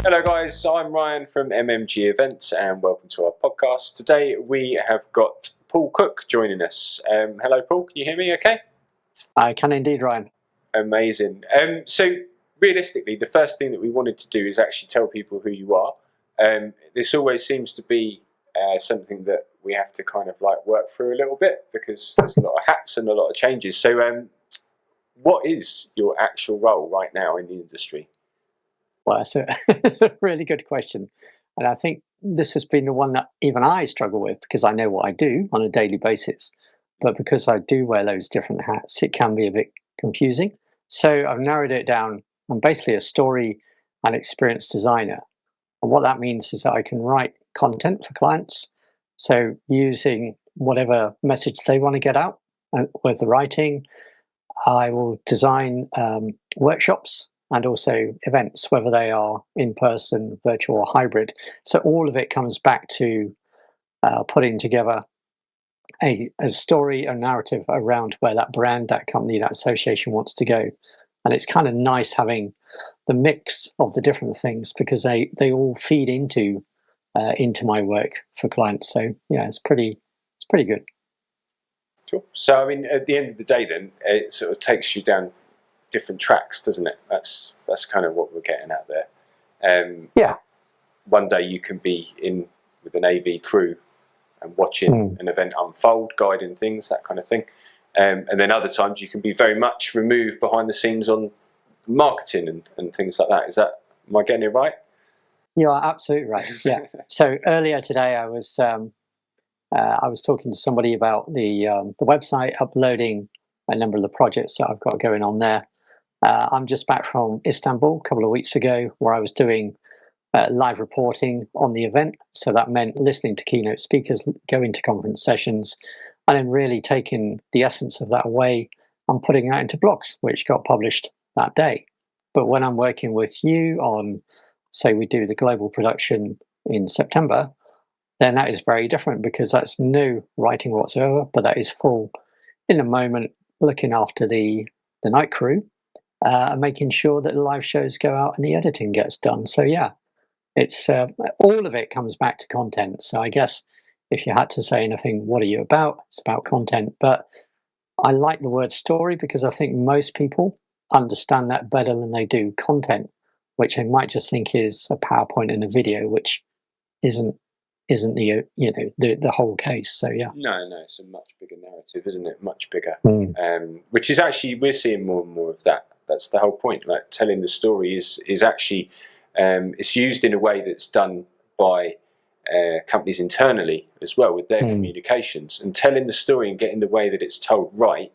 Hello guys, I'm Ryan from MMG EVENTS and welcome to our podcast. Today we have got Paul Cook joining us. Hello Paul, can you hear me okay? I can indeed, Ryan. Amazing. So realistically, the first thing that we wanted to do is actually tell people who you are. This always seems to be something that we have to kind of like work through a little bit because there's a lot of hats and a lot of changes. So what is your actual role right now in the industry? Well, it's a really good question. And I think this has been the one that even I struggle with because I know what I do on a daily basis. But because I do wear those different hats, it can be a bit confusing. So I've narrowed it down. I'm basically a story and experience designer. And what that means is that I can write content for clients. So using whatever message they want to get out with the writing, I will design workshops and also events, whether they are in person, virtual, or hybrid. So all of it comes back to putting together a story, a narrative around where that brand, that company, that association wants to go. And it's kind of nice having the mix of the different things because they all feed into my work for clients. So yeah, it's pretty good. Cool. So I mean, at the end of the day, then it sort of takes you down different tracks, doesn't it? That's kind of what we're getting at there. Yeah. One day you can be in with an AV crew and watching an event unfold, guiding things, that kind of thing. And then other times you can be very much removed behind the scenes on marketing and things like that. Am I getting it right? You are absolutely right. Yeah. So earlier today, I was talking to somebody about the website, uploading a number of the projects that I've got going on there. I'm just back from Istanbul a couple of weeks ago, where I was doing live reporting on the event. So that meant listening to keynote speakers, going to conference sessions, and then really taking the essence of that away and putting that into blogs, which got published that day. But when I'm working with you on, say, we do the global production in September, then that is very different because that's no writing whatsoever, but that is full in the moment, looking after the night crew, making sure that the live shows go out and the editing gets done. So yeah, it's all of it comes back to content. So I guess if you had to say anything, what are you about? It's about content. But I like the word story because I think most people understand that better than they do content, which they might just think is a PowerPoint and a video, which isn't the whole case. So yeah. No, it's a much bigger narrative, isn't it? Much bigger. Which is actually, we're seeing more and more of that. That's the whole point. Like telling the story is actually it's used in a way that's done by companies internally as well with their communications, and telling the story and getting the way that it's told right.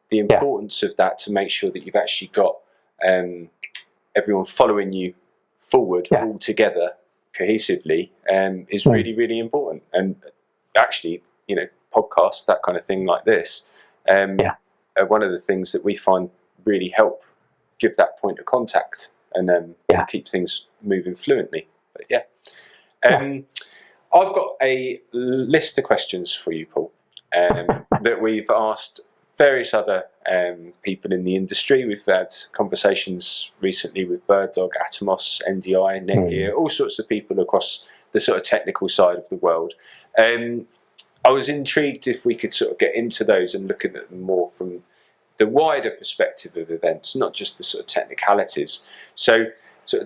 The importance of that to make sure that you've actually got everyone following you forward all together cohesively is really, really important. And actually, podcasts, that kind of thing like this, are one of the things that we find really help give that point of contact and keep things moving fluently. But I've got a list of questions for you, Paul, that we've asked various other people in the industry. We've had conversations recently with Bird Dog, Atomos, NDI, Netgear, all sorts of people across the sort of technical side of the world. I was intrigued if we could sort of get into those and look at them more from the wider perspective of events, not just the sort of technicalities. So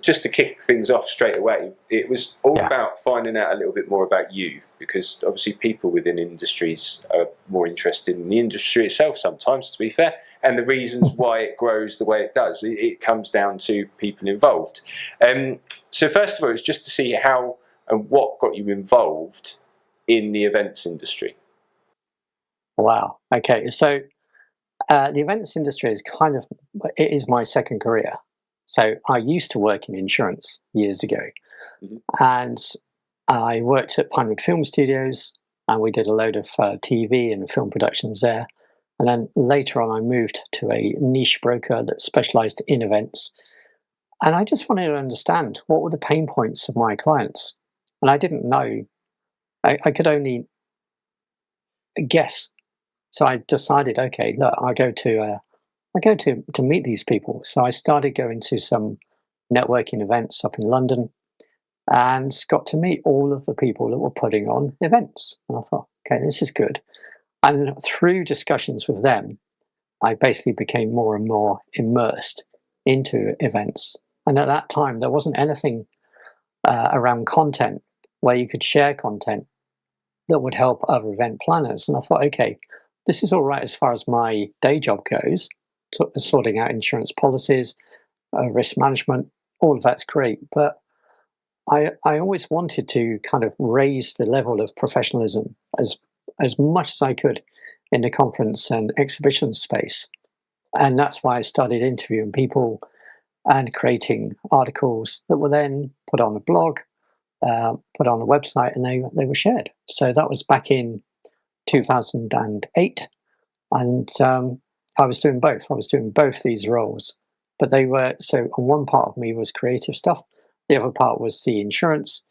just to kick things off straight away, it was all about finding out a little bit more about you, because obviously people within industries are more interested in the industry itself sometimes, to be fair, and the reasons why it grows the way it does. It comes down to people involved. So first of all, it's just to see how and what got you involved in the events industry. Wow. Okay. So the events industry is my second career. So I used to work in insurance years ago, and I worked at Pinewood Film Studios, and we did a load of TV and film productions there. And then later on, I moved to a niche broker that specialized in events. And I just wanted to understand what were the pain points of my clients. And I didn't know. I could only guess. So I decided, okay, look, I go to meet these people. So I started going to some networking events up in London and got to meet all of the people that were putting on events. And I thought, okay, this is good. And through discussions with them, I basically became more and more immersed into events. And at that time, there wasn't anything around content where you could share content that would help other event planners. And I thought, okay, this is all right as far as my day job goes, sorting out insurance policies, risk management, all of that's great. But I always wanted to kind of raise the level of professionalism as much as I could in the conference and exhibition space. And that's why I started interviewing people and creating articles that were then put on the blog, put on the website, and they were shared. So that was back in 2008. And I was doing both. I was doing both these roles. But they were, so on one part of me was creative stuff. The other part was the insurance.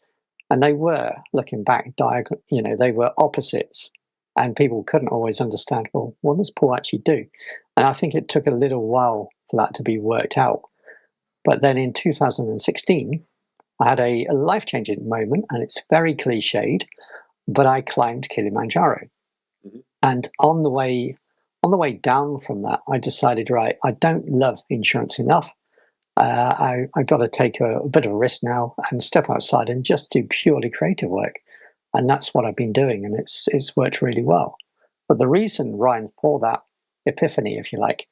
And they were, looking back, they were opposites. And people couldn't always understand, well, what does Paul actually do? And I think it took a little while for that to be worked out. But then in 2016, I had a life-changing moment, and it's very cliched, but I climbed Kilimanjaro. Mm-hmm. And on the way down from that, I decided, right, I don't love insurance enough. I've got to take a bit of a risk now and step outside and just do purely creative work. And that's what I've been doing, and it's worked really well. But the reason, Ryan, for that epiphany, if you like,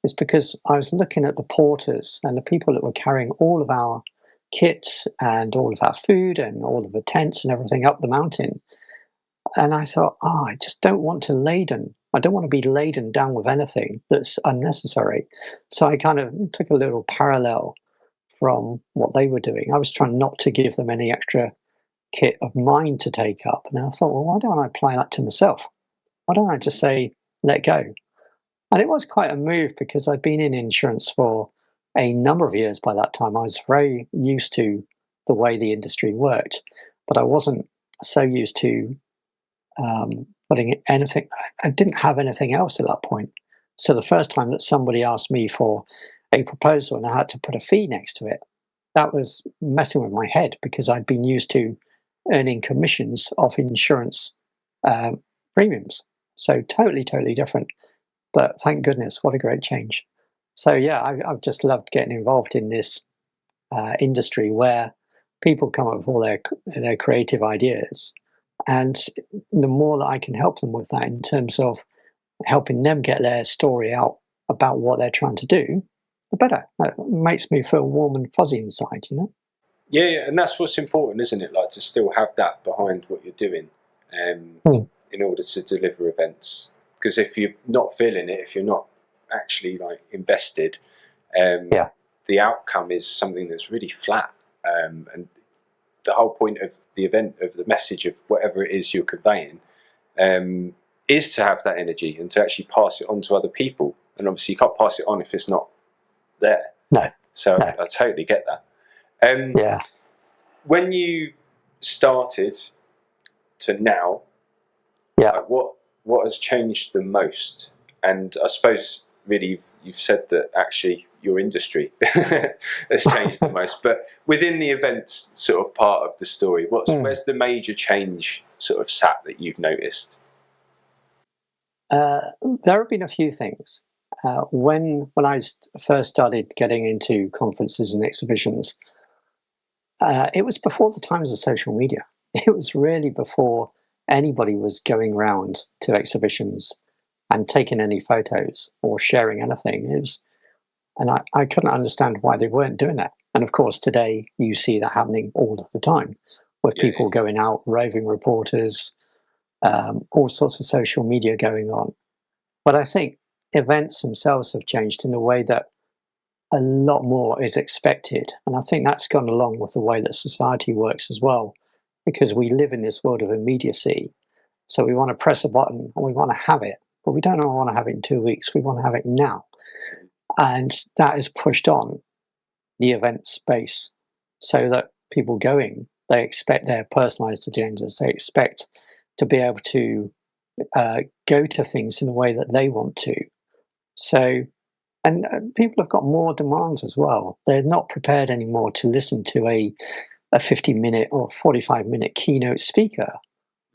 is because I was looking at the porters and the people that were carrying all of our kit and all of our food and all of the tents and everything up the mountain. And I thought, I just don't want to I don't want to be laden down with anything that's unnecessary. So I kind of took a little parallel from what they were doing. I was trying not to give them any extra kit of mine to take up. And I thought, well, why don't I apply that to myself? Why don't I just say, let go? And it was quite a move because I'd been in insurance for a number of years by that time. I was very used to the way the industry worked, but I wasn't so used to putting anything. I didn't have anything else at that point. So the first time that somebody asked me for a proposal and I had to put a fee next to it, that was messing with my head because I'd been used to earning commissions off insurance premiums. So totally different. But thank goodness, what a great change. So yeah, I've just loved getting involved in this industry where people come up with all their creative ideas. And the more that I can help them with that in terms of helping them get their story out about what they're trying to do, the better. It makes me feel warm and fuzzy inside, you know? Yeah, and that's what's important, isn't it? Like to still have that behind what you're doing in order to deliver events. Because if you're not feeling it, if you're not actually like invested, the outcome is something that's really flat. And the whole point of the event, of the message of whatever it is you're conveying, is to have that energy and to actually pass it on to other people. And obviously you can't pass it on if it's not there. No. So I totally get that. When you started to now, like what has changed the most? And I suppose really you've said that actually your industry has changed the most, but within the events sort of part of the story, where's the major change sort of sat that you've noticed? There have been a few things. When I first started getting into conferences and exhibitions, it was before the times of social media. It was really before anybody was going around to exhibitions and taking any photos or sharing anything. And I couldn't understand why they weren't doing that. And of course, today you see that happening all of the time with people going out, roving reporters, all sorts of social media going on. But I think events themselves have changed in a way that a lot more is expected. And I think that's gone along with the way that society works as well, because we live in this world of immediacy. So we want to press a button and we want to have it, but we don't want to have it in 2 weeks. We want to have it now. And that is pushed on the event space so that people going, they expect their personalized agendas. They expect to be able to go to things in the way that they want to. So And people have got more demands as well. They're not prepared anymore to listen to a 50-minute or 45-minute keynote speaker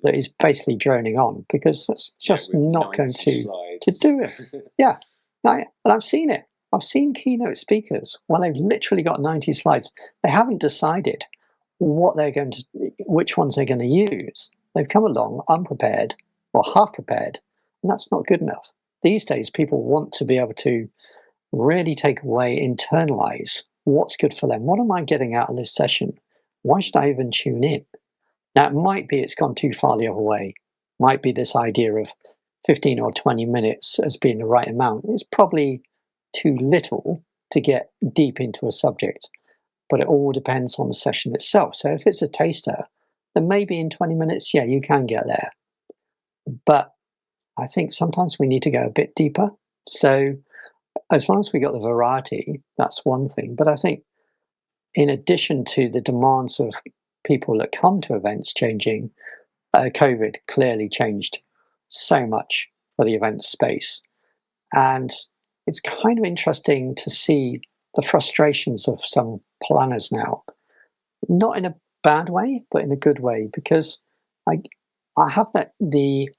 that is basically droning on, because that's just not going to do it. Yeah, and I've seen it. I've seen keynote speakers when they've literally got 90 slides. They haven't decided which ones they're going to use. They've come along unprepared or half prepared, and that's not good enough. These days, people want to be able to really take away, internalize what's good for them. What am I getting out of this session? Why should I even tune in? Now, it might be it's gone too far the other way. Might be this idea of 15 or 20 minutes as being the right amount. It's probably too little to get deep into a subject, but it all depends on the session itself. So if it's a taster, then maybe in 20 minutes, yeah, you can get there. But I think sometimes we need to go a bit deeper. So as long as we got the variety, that's one thing. But I think in addition to the demands of people that come to events changing, COVID clearly changed so much for the event space. And it's kind of interesting to see the frustrations of some planners now, not in a bad way, but in a good way, because I have the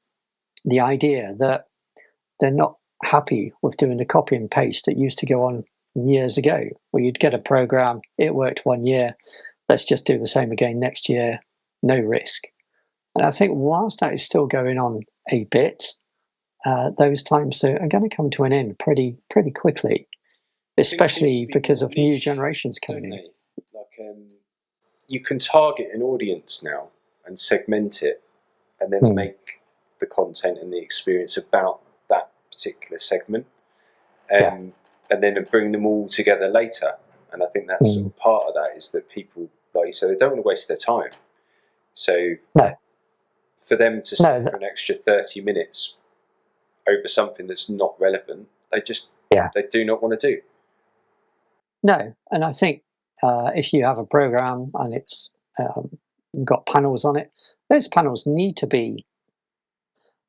idea that they're not happy with doing the copy and paste that used to go on years ago, where you'd get a program, it worked 1 year, let's just do the same again next year, no risk. And I think whilst that is still going on a bit, those times are going to come to an end pretty quickly, especially because of new generations coming in. Like, you can target an audience now and segment it, and then make the content and the experience about that particular segment, and then bring them all together later. And I think that's sort of part of that, is that people, like you said, they don't want to waste their time. So for them to sit for an extra 30 minutes over something that's not relevant, they do not want to do. No, and I think if you have a program and it's got panels on it, those panels need to be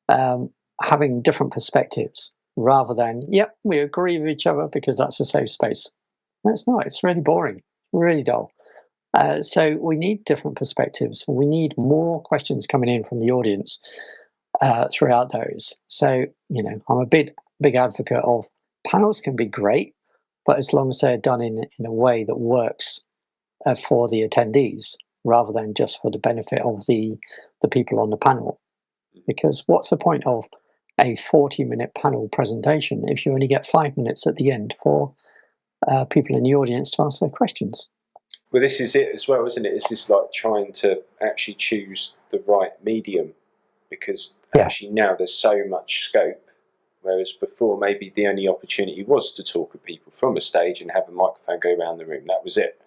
having different perspectives, rather than, yep, we agree with each other because that's a safe space. No, it's not. It's really boring, really dull. So we need different perspectives. We need more questions coming in from the audience throughout those. So, I'm a big advocate of panels can be great, but as long as they're done in a way that works for the attendees, rather than just for the benefit of the people on the panel. Because what's the point of a 40-minute panel presentation if you only get 5 minutes at the end for people in the audience to ask their questions? Well, this is it as well, isn't it? It's just like trying to actually choose the right medium, because actually now there's so much scope, whereas before maybe the only opportunity was to talk with people from a stage and have a microphone go around the room. That was it.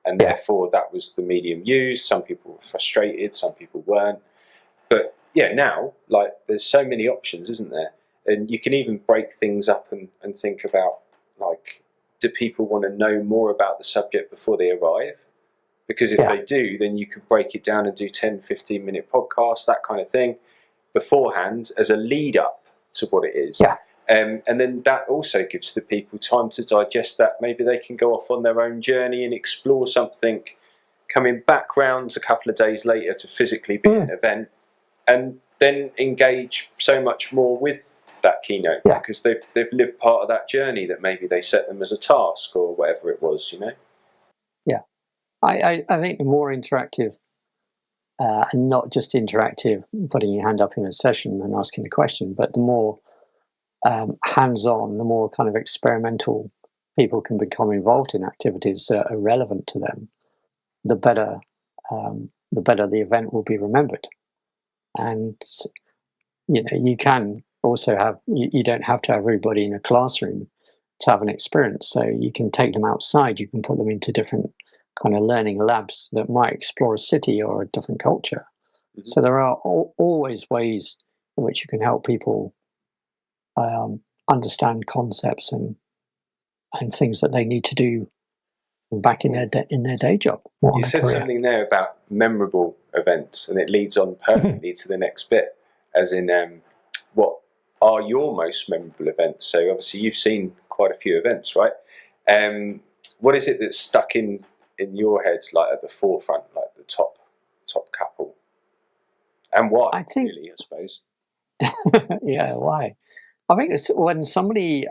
And therefore that was the medium used. Some people were frustrated, some people weren't. But now, like, there's so many options, isn't there? And you can even break things up and think about, like, do people want to know more about the subject before they arrive? Because if they do, then you could break it down and do 10, 15-minute podcasts, that kind of thing, beforehand as a lead up to what it is. And then that also gives the people time to digest that. Maybe they can go off on their own journey and explore something, coming back round a couple of days later to physically be at an event, and then engage so much more with that keynote, because they've lived part of that journey that maybe they set them as a task or whatever it was, I think the more interactive, and not just interactive, putting your hand up in a session and asking a question, but the more hands-on, the more kind of experimental people can become involved in activities that are relevant to them, the better the event will be remembered. And you can also have, you don't have to have everybody in a classroom to have an experience. So you can take them outside, you can put them into different kind of learning labs that might explore a city or a different culture. So there are always ways in which you can help people understand concepts and things that they need to do back in their day job. You said something there about memorable events, and it leads on perfectly to the next bit, as in what are your most memorable events? So obviously you've seen quite a few events, right? What is it that's stuck in your head, like at the forefront, like the top couple, and why? I think, really, I suppose. yeah, why? I think it's when somebody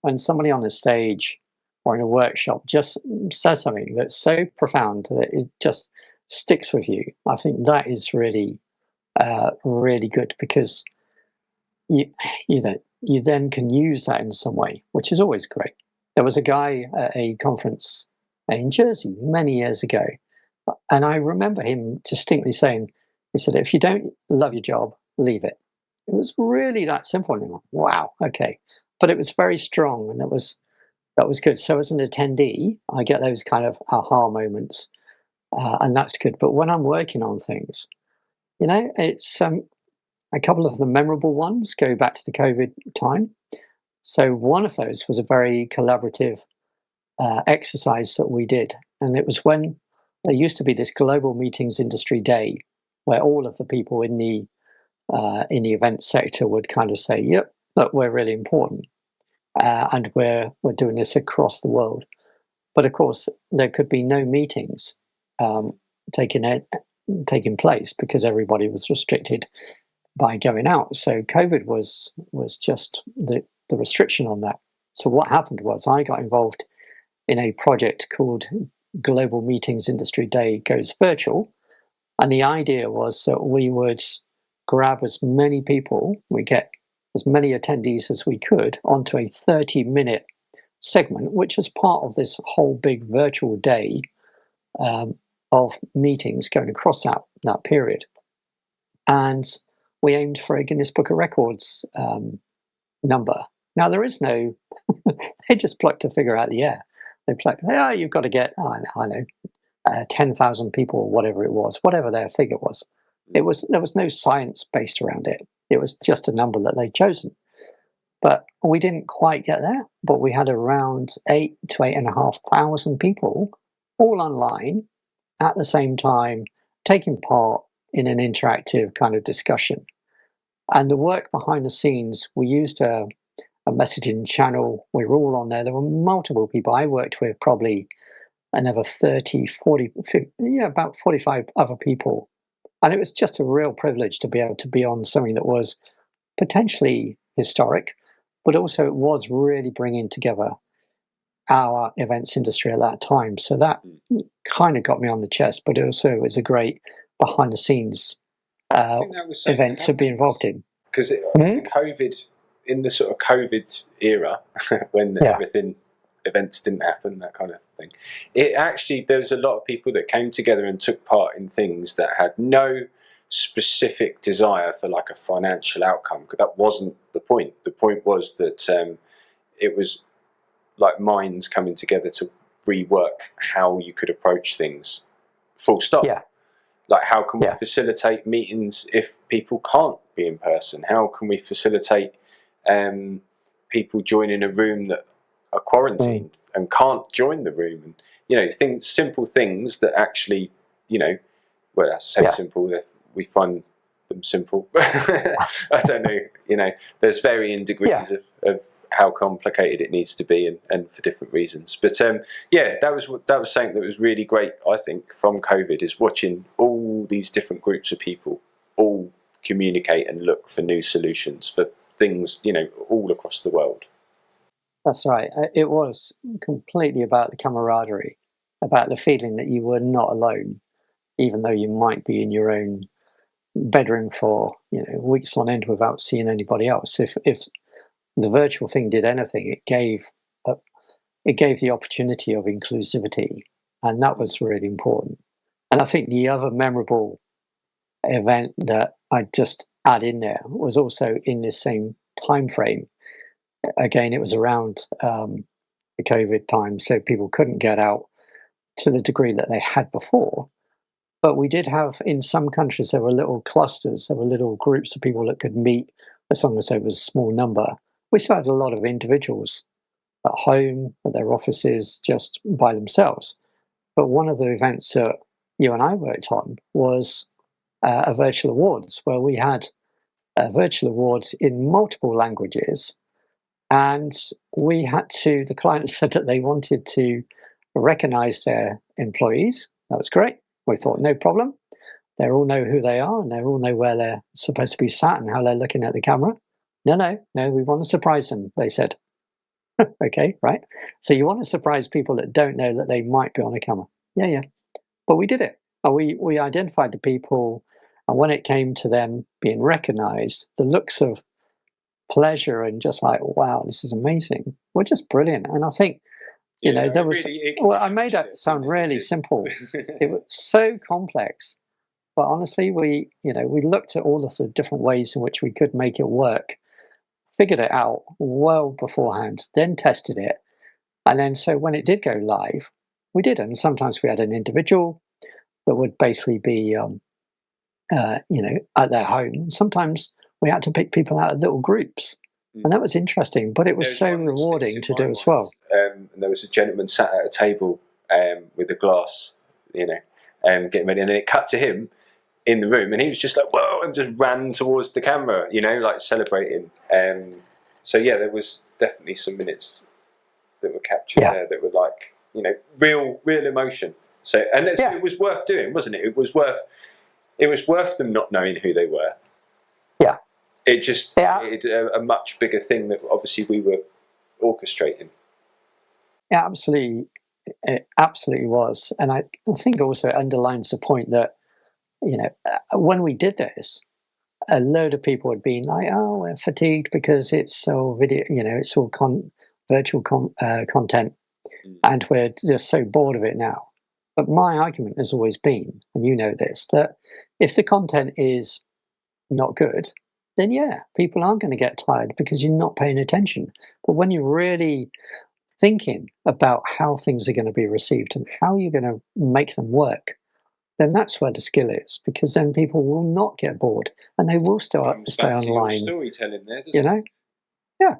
on the stage or in a workshop just says something that's so profound that it just sticks with you. I think that is really, really good, because you then can use that in some way, which is always great. There was a guy at a conference in Jersey many years ago, and I remember him distinctly saying, he said, "If you don't love your job, leave it." It was really that simple. And I'm like, wow, okay. But it was very strong, and that was good. So as an attendee, I get those kind of aha moments, and that's good. But when I'm working on things, it's a couple of the memorable ones go back to the COVID time. So one of those was a very collaborative exercise that we did, and it was when there used to be this global meetings industry day, where all of the people in the event sector would kind of say, "Yep, look, we're really important, and we're doing this across the world." But of course, there could be no meetings taking place because everybody was restricted by going out. So COVID was just the restriction on that. So what happened was I got involved in a project called Global Meetings Industry Day Goes Virtual. And the idea was that we would grab as many people, we get as many attendees as we could onto a 30-minute segment, which was part of this whole big virtual day of meetings going across that period. And we aimed for a Guinness Book of Records number. Now, there is no, they just plucked a figure out of the air. They plucked, you've got to get, I know, 10,000 people or whatever it was, whatever their figure was. There was no science based around it. It was just a number that they'd chosen. But we didn't quite get there, but we had around 8,000 to 8,500 people all online at the same time, taking part in an interactive kind of discussion. And the work behind the scenes, we used a messaging channel. We were all on there. There were multiple people. I worked with probably another 30, 40, 50, about 45 other people. And it was just a real privilege to be able to be on something that was potentially historic, but also it was really bringing together our events industry at that time. So that kind of got me on the chest, but it also was a great behind the scenes event to be involved in. Because in the sort of COVID era, when events didn't happen, that kind of thing, there was a lot of people that came together and took part in things that had no specific desire for like a financial outcome, because that wasn't the point. The point was that it was like minds coming together to rework how you could approach things, full stop. Yeah. Like, how can we facilitate meetings if people can't be in person? How can we facilitate people joining a room that are quarantined and can't join the room? And simple things that actually, well, I say simple, we find them simple. I don't know. There's varying degrees of how complicated it needs to be, and for different reasons. But that was something that was really great, I think, from COVID, is watching all these different groups of people all communicate and look for new solutions for things, all across the world. That's right. It was completely about the camaraderie, about the feeling that you were not alone, even though you might be in your own bedroom for weeks on end without seeing anybody else. If the virtual thing did anything, it gave the opportunity of inclusivity, and that was really important. And I think the other memorable event that I just add in there was also in this same time frame. Again, it was around the COVID time, so people couldn't get out to the degree that they had before. But we did have, in some countries, there were little clusters, there were little groups of people that could meet as long as there was a small number. We still had a lot of individuals at home, at their offices, just by themselves. But one of the events that you and I worked on was a virtual awards, where we had virtual awards in multiple languages, And the client said that they wanted to recognize their employees. That was great. We thought, no problem. They all know who they are and they all know where they're supposed to be sat and how they're looking at the camera. No, we want to surprise them, they said. Okay, right. So you want to surprise people that don't know that they might be on a camera. Yeah. But we did it. We identified the people, and when it came to them being recognized, the looks of pleasure and just like, wow, this is amazing, were just brilliant. And I think, there was, I made that sound really simple. It was so complex. But honestly, we looked at all of the different ways in which we could make it work, figured it out well beforehand, then tested it. And then so when it did go live, we did. And sometimes we had an individual that would basically be, at their home. Sometimes we had to pick people out of little groups. And that was interesting, but it was so rewarding to do as well. And there was a gentleman sat at a table with a glass, getting ready. And then it cut to him in the room, and he was just like, whoa, and just ran towards the camera, like celebrating. So yeah, there was definitely some minutes that were captured there that were like, real emotion. So, and it was worth doing, wasn't it? It was worth them not knowing who they were. Yeah. It just created a much bigger thing that obviously we were orchestrating. Yeah, absolutely. It absolutely was. And I think also it underlines the point that, when we did this, a load of people had been like, oh, we're fatigued because it's all video, it's all virtual content, and we're just so bored of it now. But my argument has always been, and you know this, that if the content is not good, then people are going to get tired because you're not paying attention. But when you're really thinking about how things are going to be received and how you're going to make them work, then that's where the skill is, because then people will not get bored and they will stay online. Storytelling there, doesn't it? Yeah.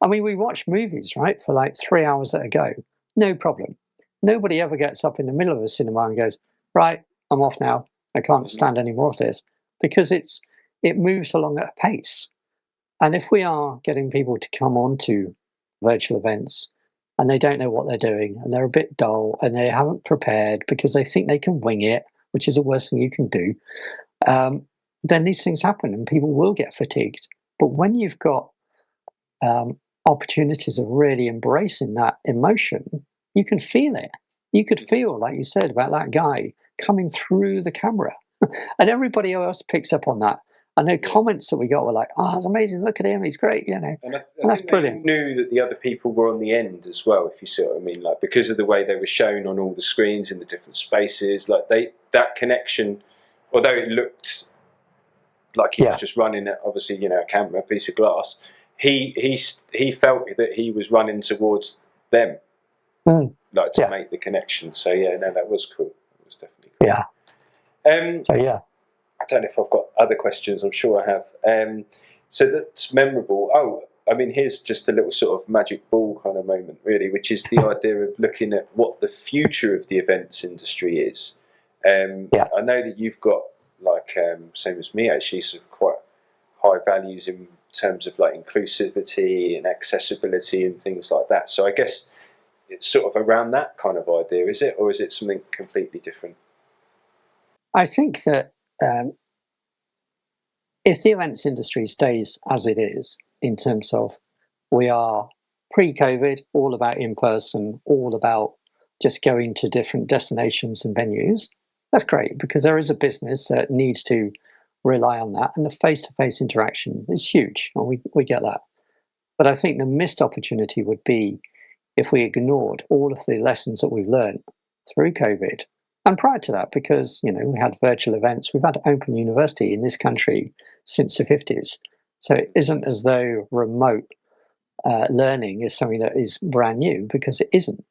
I mean, we watch movies, right, for like 3 hours at a go. No problem. Nobody ever gets up in the middle of a cinema and goes, right, I'm off now. I can't stand any more of this, because it moves along at a pace. And if we are getting people to come on to virtual events and they don't know what they're doing and they're a bit dull and they haven't prepared because they think they can wing it, which is the worst thing you can do, then these things happen and people will get fatigued. But when you've got opportunities of really embracing that emotion, you can feel it. You could feel, like you said, about that guy coming through the camera. And everybody else picks up on that. And the comments that we got were like, oh, it's amazing, look at him, he's great, And that's brilliant. They knew that the other people were on the end as well, if you see what I mean, like, because of the way they were shown on all the screens in the different spaces, like that connection, although it looked like he was just running at, obviously, a camera, a piece of glass, he felt that he was running towards them, to make the connection. So that was cool. It was definitely cool. Yeah. I don't know if I've got other questions. I'm sure I have. So that's memorable. Oh, I mean, here's just a little sort of magic ball kind of moment, really, which is the idea of looking at what the future of the events industry is. I know that you've got, like, same as me, actually, sort of quite high values in terms of like inclusivity and accessibility and things like that. So I guess it's sort of around that kind of idea, is it? Or is it something completely different? I think that if the events industry stays as it is, in terms of we are pre-COVID, all about in-person, all about just going to different destinations and venues, that's great, because there is a business that needs to rely on that, and the face-to-face interaction is huge, and we get that. But I think the missed opportunity would be if we ignored all of the lessons that we've learned through COVID and prior to that, because we had virtual events, we've had open university in this country since the 50s. So it isn't as though remote learning is something that is brand new, because it isn't.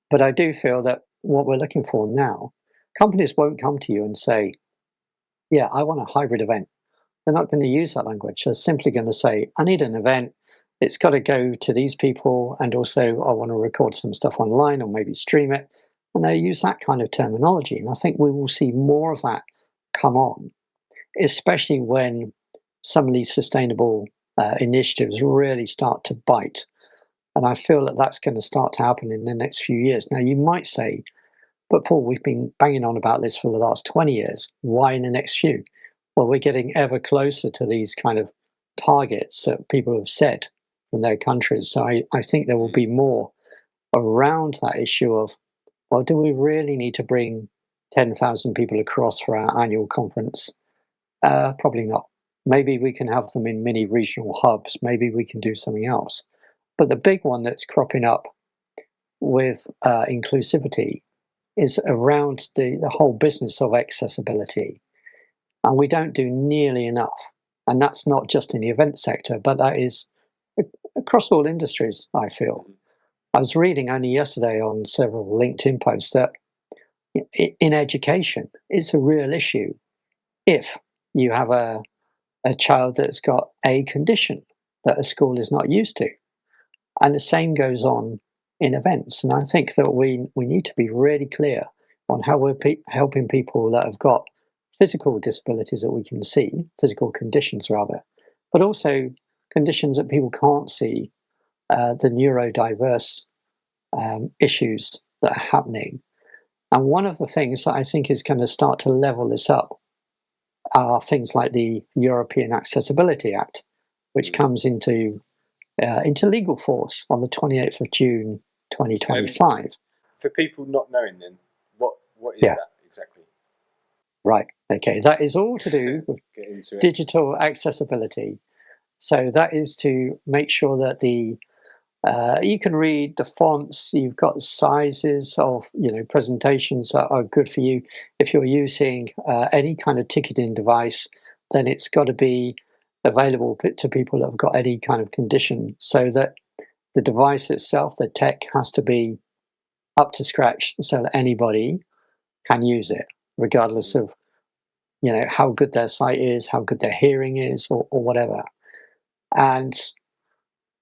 But I do feel that what we're looking for now, companies won't come to you and say, yeah, I want a hybrid event. They're not going to use that language. They're simply going to say, I need an event. It's got to go to these people. And also, I want to record some stuff online or maybe stream it. And they use that kind of terminology. And I think we will see more of that come on, especially when some of these sustainable initiatives really start to bite. And I feel that that's going to start to happen in the next few years. Now, you might say, but Paul, we've been banging on about this for the last 20 years. Why in the next few? Well, we're getting ever closer to these kind of targets that people have set from their countries. So I think there will be more around that issue of, well, do we really need to bring 10,000 people across for our annual conference? Probably not. Maybe we can have them in mini regional hubs. Maybe we can do something else. But the big one that's cropping up with inclusivity is around the whole business of accessibility. And we don't do nearly enough. And that's not just in the event sector, but that is across all industries, I feel. I was reading only yesterday on several LinkedIn posts that in education, it's a real issue if you have a child that's got a condition that a school is not used to. And the same goes on in events. And I think that we need to be really clear on how we're helping people that have got physical disabilities that we can see, physical conditions rather, but also conditions that people can't see, the neurodiverse issues that are happening. And one of the things that I think is going to start to level this up are things like the European Accessibility Act, which comes into legal force on the 28th of June 2025. For people not knowing then, what is that exactly? Right, okay, that is all to do with digital accessibility. So that is to make sure that you can read the fonts, you've got sizes of presentations that are good for you. If you're using any kind of ticketing device, then it's got to be available to people that have got any kind of condition, so that the device itself, the tech, has to be up to scratch so that anybody can use it, regardless of how good their sight is, how good their hearing is, or whatever. And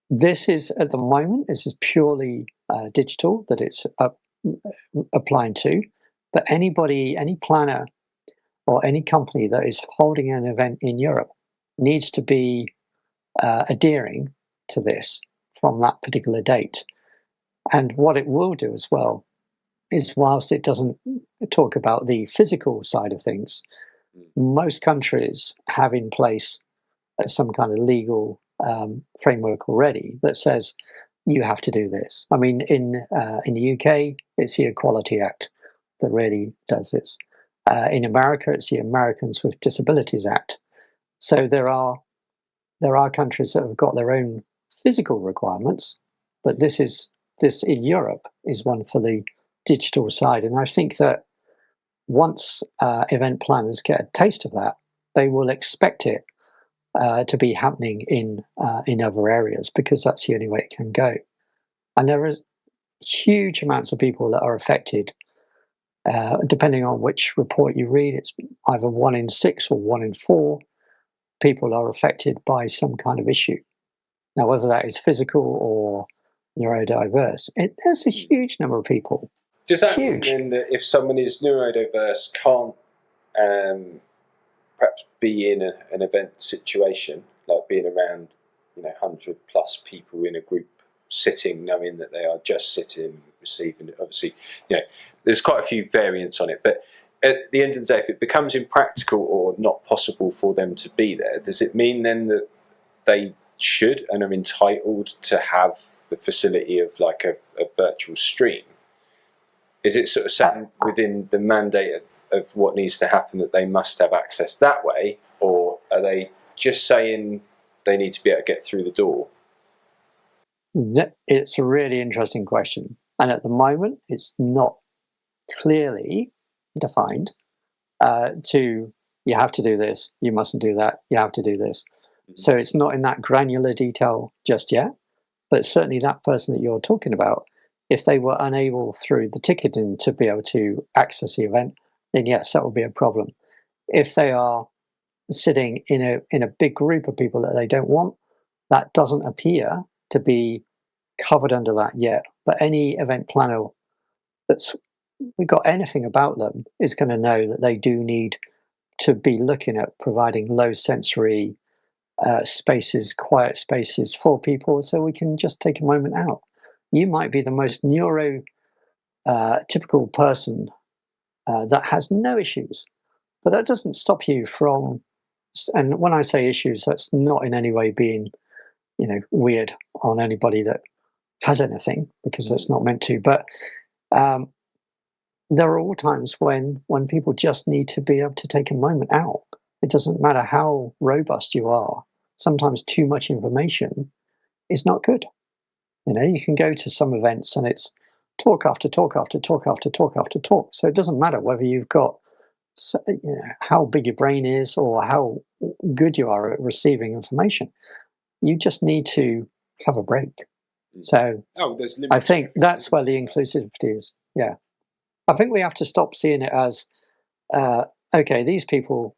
this is, at the moment, this is purely digital that it's applying to. But anybody, any planner or any company that is holding an event in Europe needs to be adhering to this from that particular date. And what it will do as well is, whilst it doesn't talk about the physical side of things, most countries have in place some kind of legal framework already that says you have to do this. I mean, in the UK, it's the Equality Act that really does this. In America, it's the Americans with Disabilities Act. So there are countries that have got their own physical requirements, but this in Europe is one for the digital side. And I think that once event planners get a taste of that, they will expect it to be happening in other areas, because that's the only way it can go. And there are huge amounts of people that are affected. Depending on which report you read, it's either 1 in 6 or 1 in 4 people are affected by some kind of issue. Now, whether that is physical or neurodiverse, there's a huge number of people. Does that mean then that if someone is neurodiverse, can't perhaps be in an event situation, like being around 100 plus people in a group sitting, knowing that they are just sitting, receiving? Obviously, there's quite a few variants on it, but at the end of the day, if it becomes impractical or not possible for them to be there, does it mean then that they should and are entitled to have the facility of like a virtual stream? Is it sort of set within the mandate of what needs to happen that they must have access that way, or are they just saying they need to be able to get through the door? It's a really interesting question. And at the moment, it's not clearly defined you have to do this, you mustn't do that, you have to do this. So it's not in that granular detail just yet, but certainly that person that you're talking about, if they were unable through the ticketing to be able to access the event, then yes, that would be a problem. If they are sitting in a big group of people that they don't want, that doesn't appear to be covered under that yet. But any event planner that's got anything about them is going to know that they do need to be looking at providing low sensory spaces, quiet spaces for people, so we can just take a moment out. You might be the most typical person that has no issues, but that doesn't stop you from. And when I say issues, that's not in any way being, weird on anybody that has anything, because that's not meant to. But there are all times when people just need to be able to take a moment out. It doesn't matter how robust you are. Sometimes too much information is not good. You can go to some events and it's talk after talk after talk after talk after talk. So it doesn't matter whether you've got how big your brain is or how good you are at receiving information. You just need to have a break. So I think that's where the inclusivity is. Yeah. I think we have to stop seeing it as, okay, these people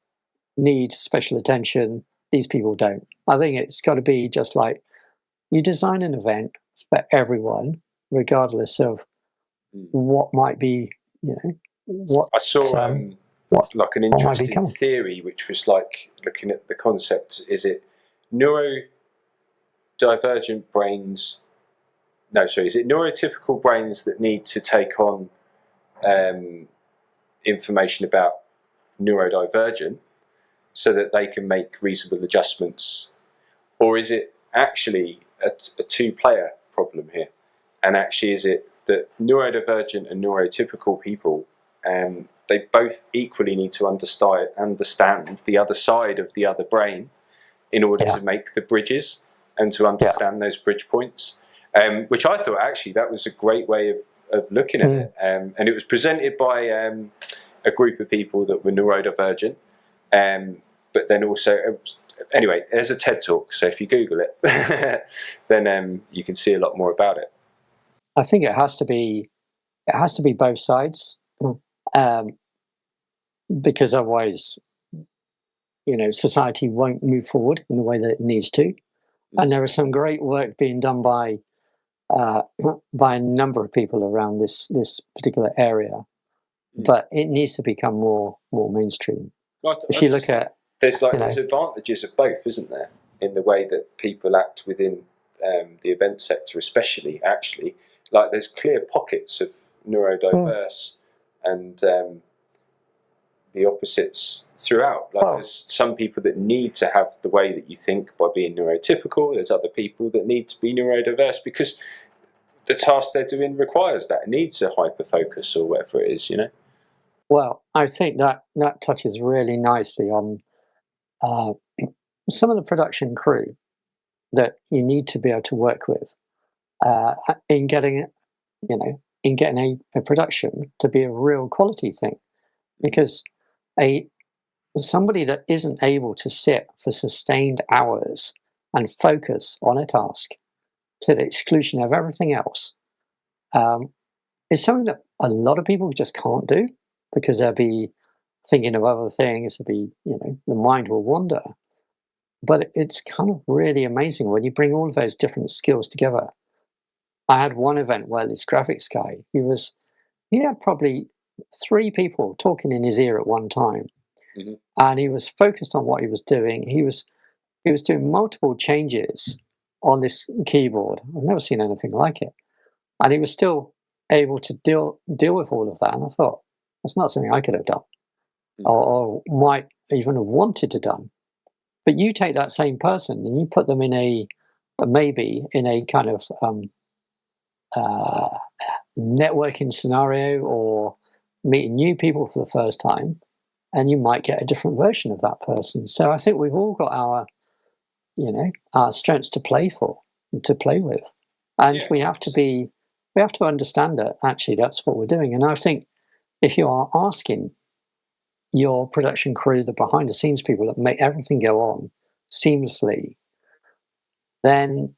need special attention, these people don't. I think it's got to be just like you design an event for everyone, regardless of what might be, what I saw like an interesting theory, which was like looking at the concept: is it neurodivergent brains? No, sorry, is it neurotypical brains that need to take on information about neurodivergent so that they can make reasonable adjustments, or is it actually a two-player problem here? And actually, is it that neurodivergent and neurotypical people, they both equally need to understand the other side of the other brain in order to make the bridges and to understand those bridge points, which I thought actually that was a great way of looking at it. And it was presented by a group of people that were neurodivergent, but then also, anyway, there's a TED Talk, so if you Google it, then you can see a lot more about it. I think it has to be both sides, because otherwise, society won't move forward in the way that it needs to. And there is some great work being done by a number of people around this particular area, but it needs to become more mainstream. If you look at, there's advantages of both, isn't there, in the way that people act within the event sector, especially. Actually, like there's clear pockets of neurodiverse and the opposites throughout. Like there's some people that need to have the way that you think by being neurotypical. There's other people that need to be neurodiverse because the task they're doing requires that. It needs a hyper focus or whatever it is, Well, I think that touches really nicely on some of the production crew that you need to be able to work with in getting a production to be a real quality thing, because somebody that isn't able to sit for sustained hours and focus on a task to the exclusion of everything else is something that a lot of people just can't do, because they'll be thinking of other things. The mind will wander. But it's kind of really amazing when you bring all of those different skills together. I had one event where this graphics guy, he had probably 3 people talking in his ear at one time, and he was focused on what he was doing. He was doing multiple changes on this keyboard. I've never seen anything like it, and he was still able to deal with all of that. And I thought, that's not something I could have done, or might even have wanted to done. But you take that same person and you put them in a kind of networking scenario, or meeting new people for the first time, and you might get a different version of that person. So I think we've all got our strengths to play with, and we have to understand that actually that's what we're doing. And I think if you are asking your production crew, the behind the scenes people that make everything go on seamlessly, then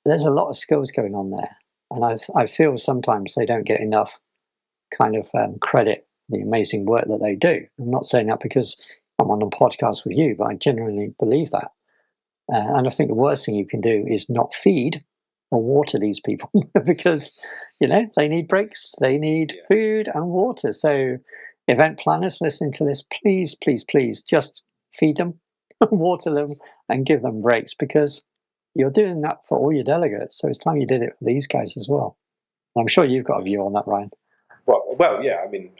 there's a lot of skills going on there, and I feel sometimes they don't get enough kind of credit the amazing work that they do. I'm not saying that because I'm on a podcast with you, but I genuinely believe that. And I think the worst thing you can do is not feed or water these people because they need breaks, they need food and water. So event planners listening to this, please just feed them, water them, and give them breaks, because you're doing that for all your delegates. So it's time you did it for these guys as well. I'm sure you've got a view on that, Ryan. Well, yeah. I mean,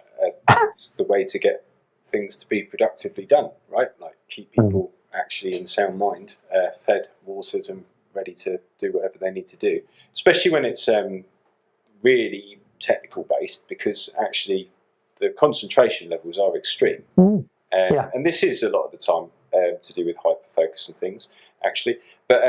it's the way to get things to be productively done, right? Like keep people actually in sound mind, fed, watered, and ready to do whatever they need to do. Especially when it's really technical based, because actually the concentration levels are extreme. And this is a lot of the time to do with hyper focus and things, actually. But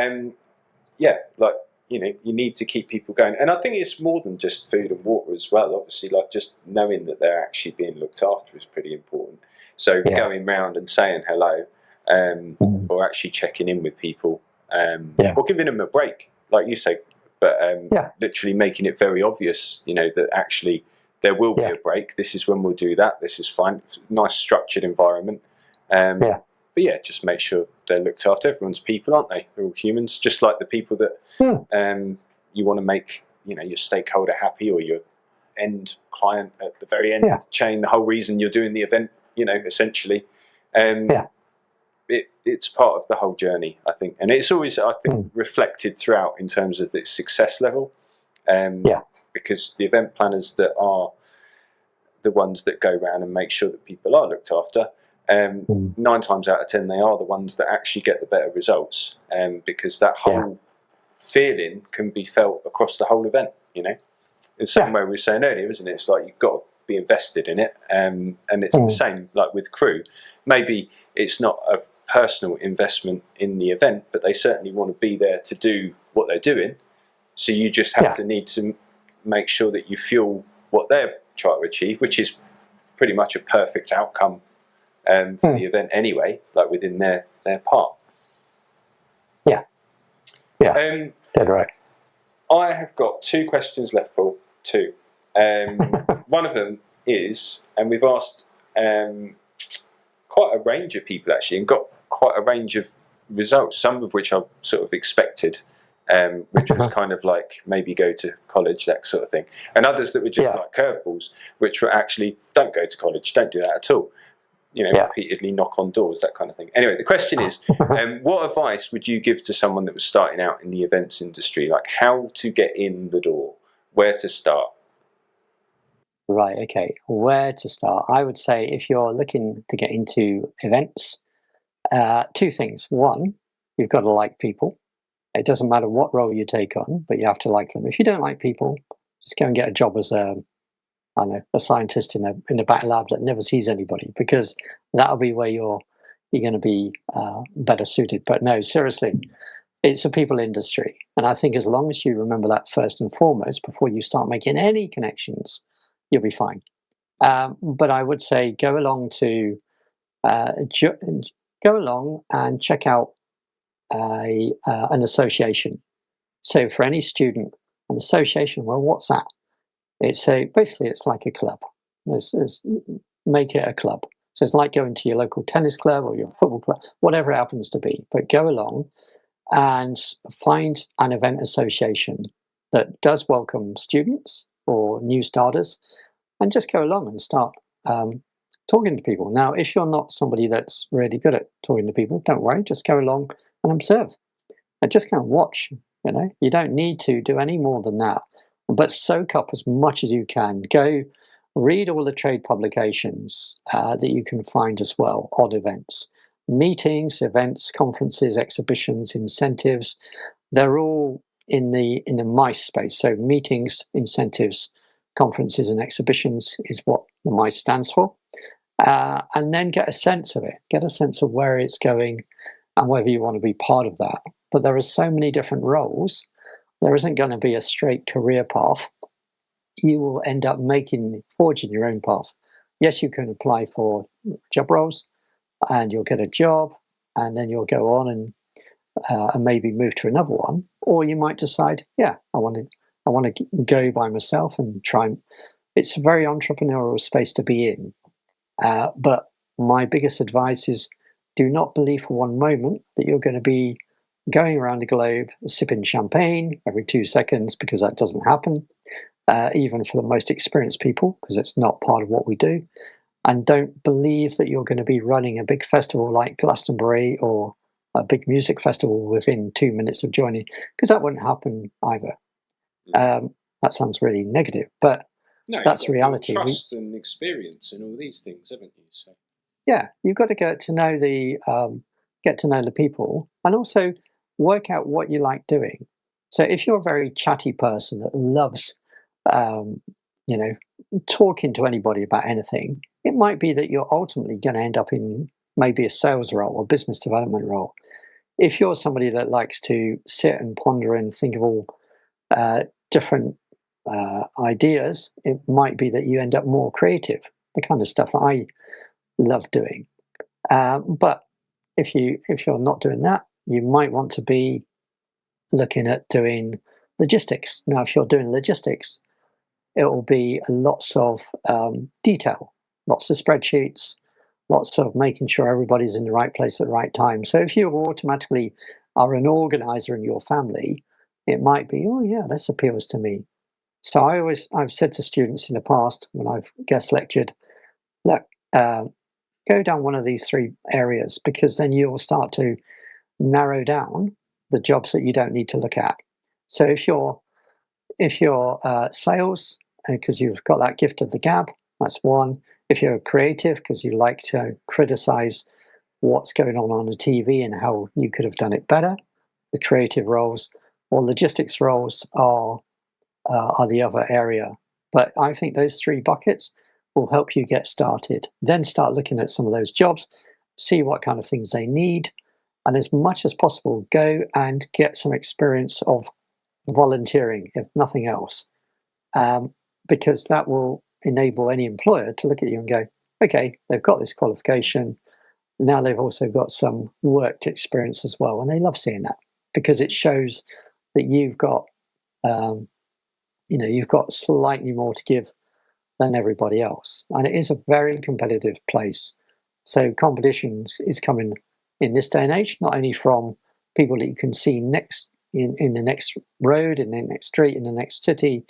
yeah, like, you know, you need to keep people going. And I think it's more than just food and water as well. Obviously, like just knowing that they're actually being looked after is pretty important. So going round and saying hello, or actually checking in with people, or giving them a break, like you say, but literally making it very obvious, you know, that actually there will be a break. This is when we'll do that. This is fine. It's a nice structured environment. But yeah, just make sure they're looked after. Everyone's people, aren't they? They're all humans, just like the people that you want to make, you know, your stakeholder happy, or your end client at the very end of the chain. The whole reason you're doing the event, you know, essentially, it's part of the whole journey, I think, and it's always, I think, reflected throughout in terms of its success level. Because the event planners that are the ones that go around and make sure that people are looked after, 9 times out of 10 they are the ones that actually get the better results, because that whole feeling can be felt across the whole event, you know. The same way we were saying earlier, isn't it? It's like you've got to be invested in it, and it's the same like with crew. Maybe it's not a personal investment in the event, but they certainly want to be there to do what they're doing, so you just have to need to make sure that you fuel what they're trying to achieve, which is pretty much a perfect outcome for the event anyway, like within their part. Dead right. I have got 2 questions left, Paul. 2. One of them is, and we've asked quite a range of people actually, and got quite a range of results, some of which I sort of expected, which was kind of like maybe go to college, that sort of thing, and others that were just like curveballs, which were actually don't go to college, don't do that at all. You know, repeatedly knock on doors, that kind of thing. Anyway, the question is, what advice would you give to someone that was starting out in the events industry? Like how to get in the door, where to start? Right, okay. Where to start? I would say if you're looking to get into events, 2 things. One, you've got to like people. It doesn't matter what role you take on, but you have to like them. If you don't like people, just go and get a job as a scientist in a back lab that never sees anybody, because that'll be where you're going to be better suited. But no, seriously, it's a people industry, and I think as long as you remember that first and foremost before you start making any connections, you'll be fine. But I would say go along and check out an association. So for any student, an association, well, what's that? Basically it's like a club. Make it a club. So it's like going to your local tennis club or your football club, whatever it happens to be. But go along and find an event association that does welcome students or new starters, and just go along and start talking to people. Now, if you're not somebody that's really good at talking to people, don't worry, just go along and observe. And just kind of watch, you know. You don't need to do any more than that. But soak up as much as you can. Go read all the trade publications that you can find as well on events. Meetings, events, conferences, exhibitions, incentives, they're all in the MICE space. So meetings, incentives, conferences and exhibitions is what the MICE stands for. And then get a sense of it. Get a sense of where it's going and whether you want to be part of that. But there are so many different roles. There isn't going to be a straight career path. You will end up forging your own path. Yes, you can apply for job roles and you'll get a job, and then you'll go on and maybe move to another one. Or you might decide, I want to go by myself and try. It's a very entrepreneurial space to be in. But my biggest advice is do not believe for one moment that you're going to be going around the globe sipping champagne every 2 seconds, because that doesn't happen, even for the most experienced people, because it's not part of what we do. and don't believe that you're going to be running a big festival like Glastonbury or a big music festival within 2 minutes of joining, because that wouldn't happen either. That sounds really negative, but no, that's reality. Trust and experience and all these things, haven't you? So. Yeah, you've got to get to know the people, and also work out what you like doing. So if you're a very chatty person that loves, talking to anybody about anything, it might be that you're ultimately going to end up in maybe a sales role or business development role. If you're somebody that likes to sit and ponder and think of all different ideas, it might be that you end up more creative, the kind of stuff that I love doing. But if you're not doing that, you might want to be looking at doing logistics. Now, if you're doing logistics, it will be lots of detail, lots of spreadsheets, lots of making sure everybody's in the right place at the right time. So if you automatically are an organizer in your family, it might be, oh yeah, this appeals to me. So I've said to students in the past when I've guest lectured, look, go down one of these 3 areas, because then you'll start to narrow down the jobs that you don't need to look at. So if you're sales, because you've got that gift of the gab, that's one. If you're creative, because you like to criticize what's going on the TV and how you could have done it better, the creative roles, or logistics roles are the other area. But I think those 3 buckets will help you get started. Then start looking at some of those jobs, see what kind of things they need, and as much as possible, go and get some experience of volunteering, if nothing else, because that will enable any employer to look at you and go, okay, they've got this qualification, now they've also got some worked experience as well, and they love seeing that, because it shows that you've got you've got slightly more to give than everybody else. And it is a very competitive place. So competition is coming in this day and age, not only from people that you can see next in the next road, in the next street, in the next city,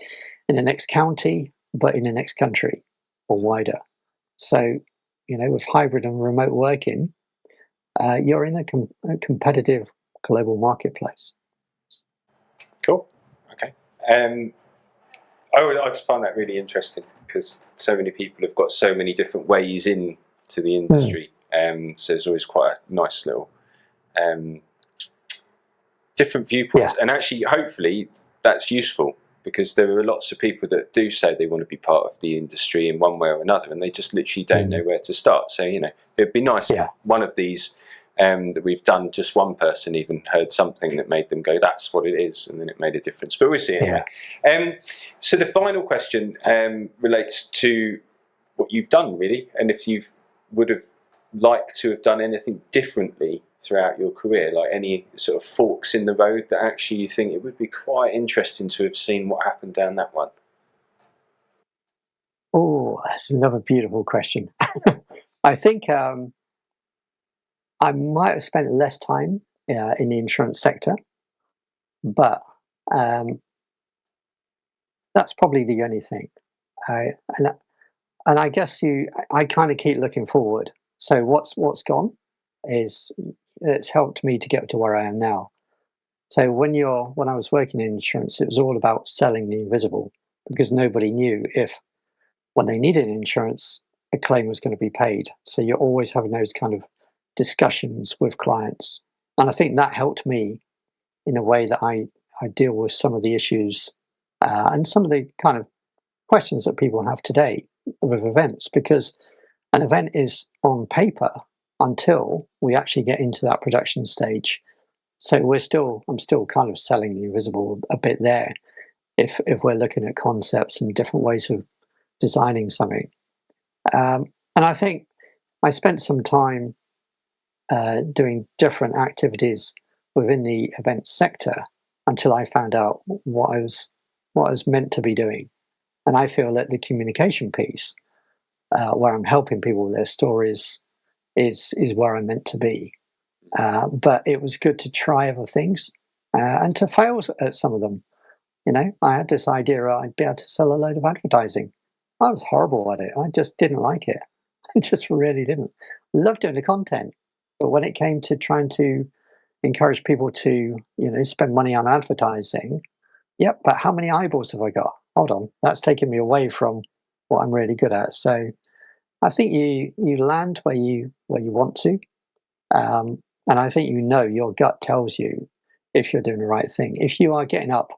in the next county, but in the next country or wider. So, with hybrid and remote working, you're in a competitive global marketplace. Cool. Okay. I just find that really interesting, because so many people have got so many different ways into the industry. So there's always quite a nice little different viewpoints. Yeah. And actually, hopefully, that's useful, because there are lots of people that do say they want to be part of the industry in one way or another, and they just literally don't know where to start. So, it'd be nice if one of these that we've done, just one person even heard something that made them go, that's what it is, and then it made a difference. But we'll see anyway. So the final question relates to what you've done, really, and if you would have liked to have done anything differently throughout your career, like any sort of forks in the road that actually you think it would be quite interesting to have seen what happened down that one. Oh, that's another beautiful question. I think I might have spent less time in the insurance sector, but that's probably the only thing. And I guess I kind of keep looking forward. So what's gone is it's helped me to get to where I am now. So when I was working in insurance, it was all about selling the invisible, because nobody knew if when they needed insurance, a claim was going to be paid. So you're always having those kind of discussions with clients. And I think that helped me in a way that I deal with some of the issues and some of the kind of questions that people have today with events, because an event is on paper until we actually get into that production stage. So I'm still kind of selling the invisible a bit there, if we're looking at concepts and different ways of designing something. And I think I spent some time doing different activities within the event sector until I found out what I was meant to be doing. And I feel that the communication piece, where I'm helping people with their stories, is where I'm meant to be. But it was good to try other things and to fail at some of them. I had this idea I'd be able to sell a load of advertising. I was horrible at it. I just didn't like it. Just really didn't. Loved doing the content, but when it came to trying to encourage people to, spend money on advertising, yep, but how many eyeballs have I got? Hold on, that's taking me away from what I'm really good at. So I think you land where you want to, and I think your gut tells you if you're doing the right thing. If you are getting up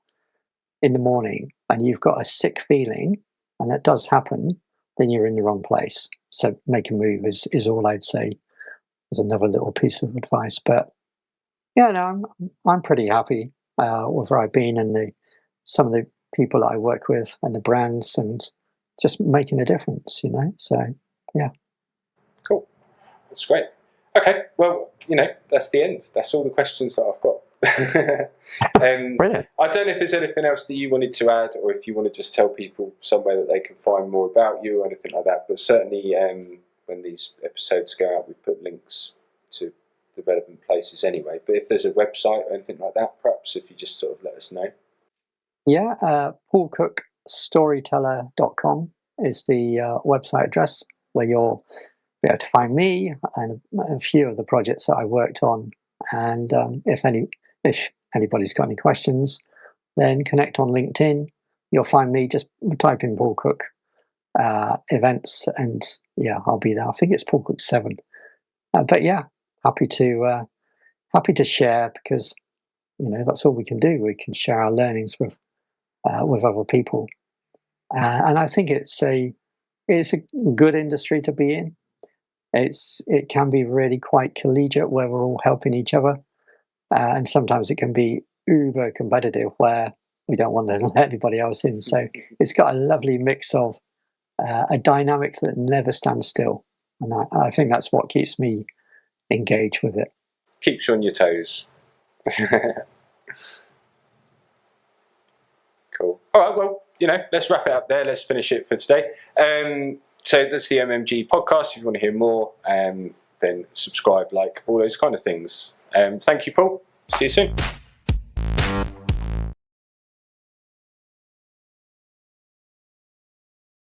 in the morning and you've got a sick feeling, and that does happen, then you're in the wrong place. So make a move is all I'd say. There's another little piece of advice, but yeah, no, I'm pretty happy with where I've been and some of the people that I work with and the brands and just making a difference, So yeah. Cool. That's great. Okay, well, that's the end. That's all the questions that I've got. Brilliant. I don't know if there's anything else that you wanted to add, or if you want to just tell people somewhere that they can find more about you or anything like that. But certainly, when these episodes go out, we put links to the relevant places anyway. But if there's a website or anything like that, perhaps if you just sort of let us know. Yeah, paulcookstoryteller.com is the website address where you'll be able to find me and a few of the projects that I worked on. And if anybody's got any questions, then connect on LinkedIn. You'll find me. Just type in Paul Cook events, and yeah, I'll be there. I think it's Paul Cook 7. But yeah, happy to share, because that's all we can do. We can share our learnings with other people, and I think it's a good industry to be in. It can be really quite collegiate, where we're all helping each other, and sometimes it can be uber competitive, where we don't want to let anybody else in. So it's got a lovely mix of a dynamic that never stands still, and I think that's what keeps me engaged with it. Keeps you on your toes. Cool. All right, well, let's wrap it up there. Let's finish it for today. So that's the MMG podcast. If you want to hear more, then subscribe, like, all those kind of things. Thank you, Paul. See you soon.